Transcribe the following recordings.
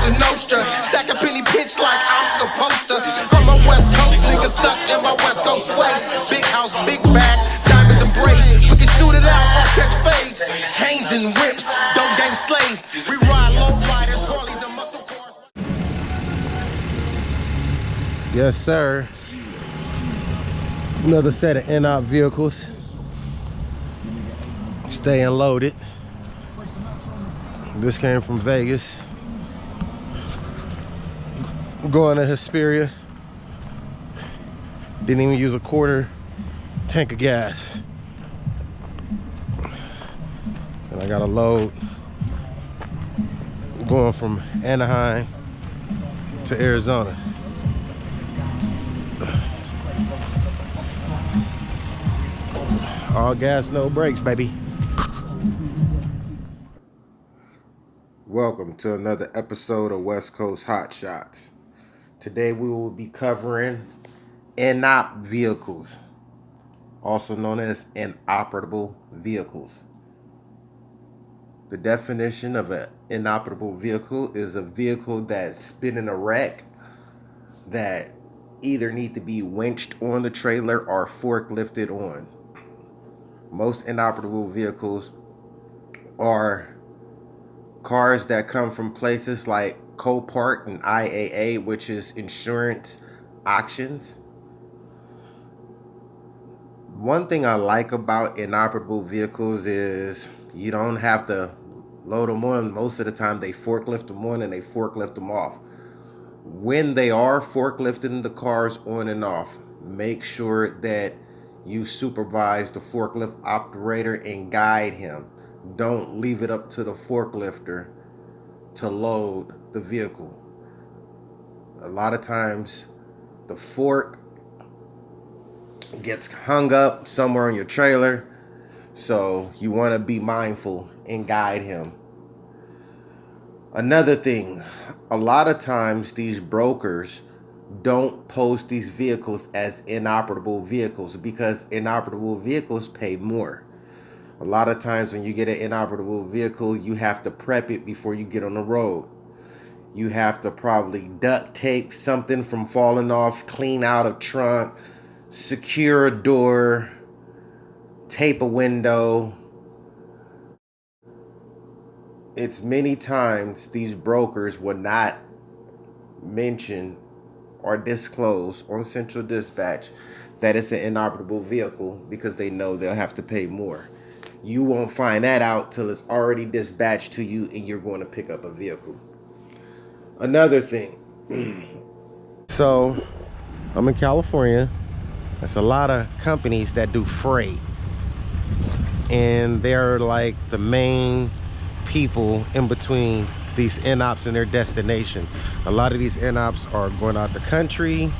Cosa Nostra. Stack a penny pinch like I'm supposed to. I'm a West Coast nigga stuck in my West Coast ways. Big house, big bag, diamonds and braids. We can shoot it out or catch fades. Chains and whips, don't game slave. We ride low riders, Harleys and muscle cars. Yes, sir. Another set of in-op vehicles. Staying loaded. This came from Vegas. Going to Hesperia. Didn't even use a quarter tank of gas. And I got a load going from Anaheim to Arizona. All gas, no brakes, baby. Welcome to another episode of West Coast Hot Shots. Today we will be covering in-op vehicles, also known as inoperable vehicles. The definition of an inoperable vehicle is a vehicle that's been in a wreck that either need to be winched on the trailer or forklifted on. Most inoperable vehicles are cars that come from places like Copart and IAA, which is insurance auctions. One thing I like about inoperable vehicles is you don't have to load them on. Most of the time they forklift them on and they forklift them off. When they are forklifting the cars on and off, make sure that you supervise the forklift operator and guide him. Don't leave it up to the forklifter to load the vehicle. A lot of times the fork gets hung up somewhere on your trailer, so you want to be mindful and guide him. Another thing, a lot of times these brokers don't post these vehicles as inoperable vehicles because inoperable vehicles pay more. A lot of times when you get an inoperable vehicle, you have to prep it before you get on the road. You have to probably duct tape something from falling off, clean out a trunk, secure a door, tape a window. It's many times these brokers will not mention or disclose on Central Dispatch that it's an inoperable vehicle because they know they'll have to pay more. You won't find that out till it's already dispatched to you and you're going to pick up a vehicle. Another thing. So, I'm in California. There's a lot of companies that do freight. And they're like the main people in between these in-ops and their destination. A lot of these in-ops are going out the country.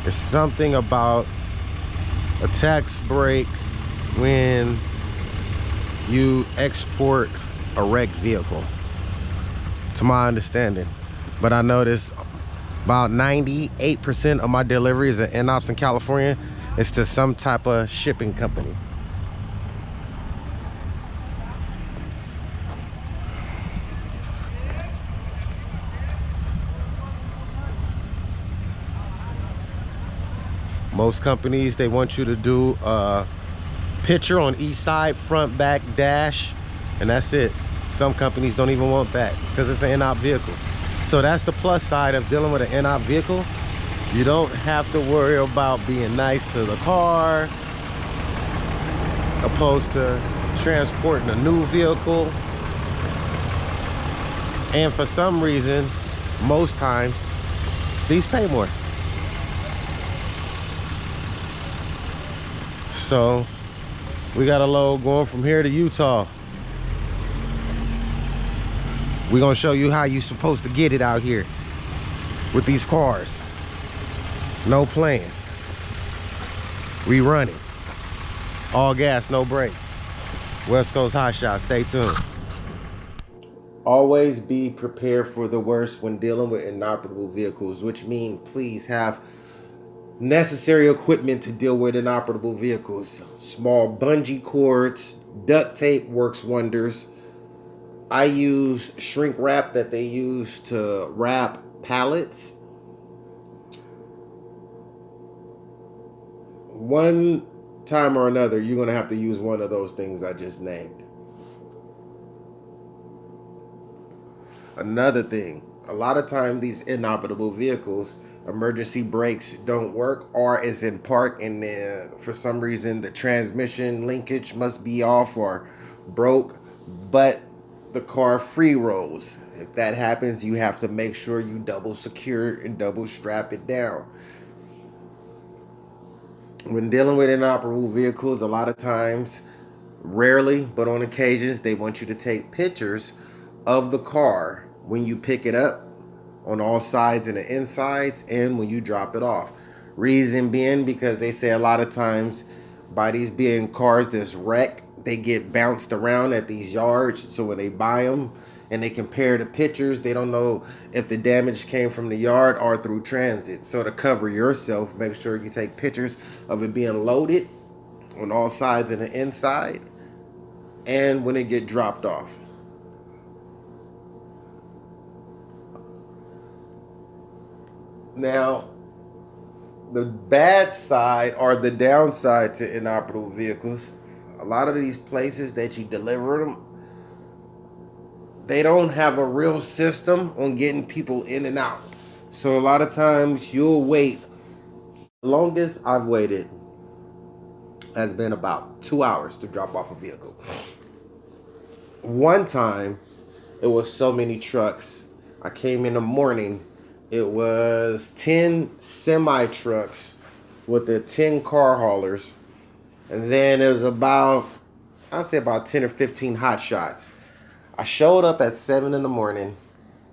It's something about a tax break when you export a wrecked vehicle, to my understanding. But I noticed about 98% of my deliveries at in-ops in California is to some type of shipping company. Most companies, they want you to do a picture on each side, front, back, dash, and that's it. Some companies don't even want that because it's an in-op vehicle. So that's the plus side of dealing with an in-op vehicle. You don't have to worry about being nice to the car, opposed to transporting a new vehicle. And for some reason, most times, these pay more. So we got a load going from here to Utah. We're gonna show you how you're supposed to get it out here with these cars. No playing. We running. All gas, no brakes. West Coast Hot Shot, stay tuned. Always be prepared for the worst when dealing with inoperable vehicles, which means please have necessary equipment to deal with inoperable vehicles. Small bungee cords, duct tape works wonders. I use shrink wrap that they use to wrap pallets. One time or another, you're going to have to use one of those things I just named. Another thing, a lot of time these inoperable vehicles, emergency brakes don't work, or is in park and for some reason the transmission linkage must be off or broke, but the car free rolls. If that happens, you have to make sure you double secure and double strap it down. When dealing with inoperable vehicles, a lot of times, rarely, but on occasions, they want you to take pictures of the car when you pick it up on all sides and the insides and when you drop it off. Reason being because they say a lot of times by these being cars that's wrecked, they get bounced around at these yards. So when they buy them and they compare the pictures, they don't know if the damage came from the yard or through transit. So to cover yourself, make sure you take pictures of it being loaded on all sides and the inside and when it get dropped off. Now, the bad side or the downside to inoperable vehicles, a lot of these places that you deliver them, they don't have a real system on getting people in and out. So a lot of times you'll wait. The longest I've waited has been about 2 hours to drop off a vehicle. One time, it was so many trucks. I came in the morning. It was 10 semi trucks with the 10 car haulers. And then it was I'd say about 10 or 15 hot shots. I showed up at 7 in the morning,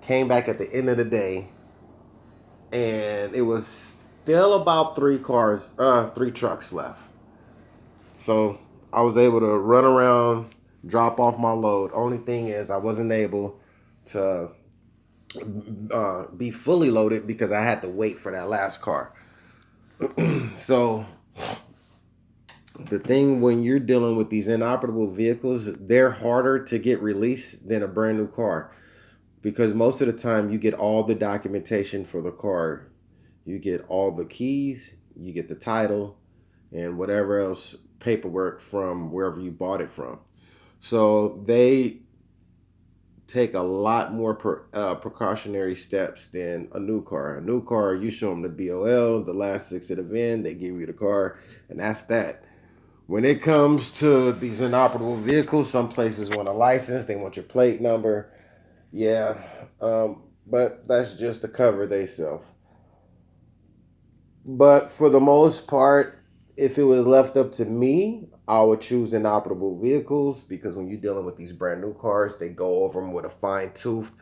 came back at the end of the day, and it was still about 3 trucks left. So I was able to run around, drop off my load. Only thing is I wasn't able to be fully loaded because I had to wait for that last car. So the thing when you're dealing with these inoperable vehicles, they're harder to get released than a brand new car, because most of the time you get all the documentation for the car. You get all the keys, you get the title, and whatever else paperwork from wherever you bought it from. So they take a lot more precautionary steps than a new car. A new car, you show them the BOL, the last 6 of the VIN, they give you the car, and that's that. When it comes to these inoperable vehicles, some places want a license, they want your plate number. Yeah, but that's just to cover themselves. But for the most part, if it was left up to me, I would choose inoperable vehicles, because when you're dealing with these brand new cars, they go over them with a fine tooth.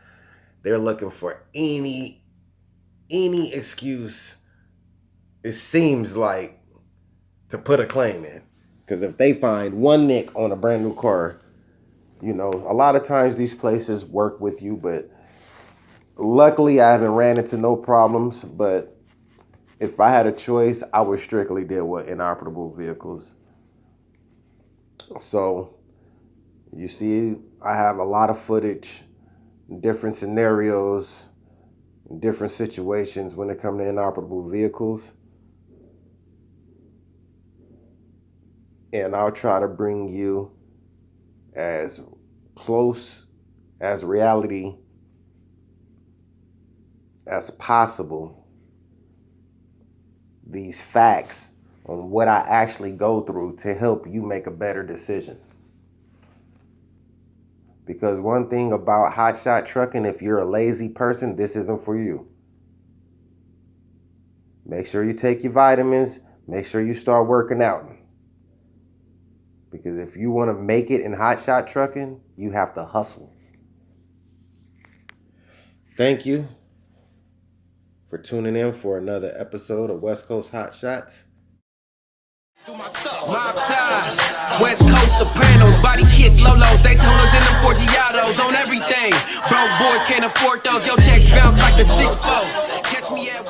They're looking for any excuse, it seems like, to put a claim in. Because if they find one nick on a brand new car, a lot of times these places work with you, but luckily I haven't ran into no problems. But if I had a choice, I would strictly deal with inoperable vehicles. So you see, I have a lot of footage, different scenarios, different situations when it comes to inoperable vehicles. And I'll try to bring you as close as reality as possible these facts on what I actually go through to help you make a better decision. Because one thing about hotshot trucking, if you're a lazy person, this isn't for you. Make sure you take your vitamins. Make sure you start working out. Because if you want to make it in hotshot trucking, you have to hustle. Thank you for tuning in for another episode of West Coast Hot Shots. Mob ties, West Coast Sopranos, body kits, Lolos, Daytonas, and them Forgiatos on everything. Broke boys can't afford those. Yo, checks bounce like the 6-4. Catch me at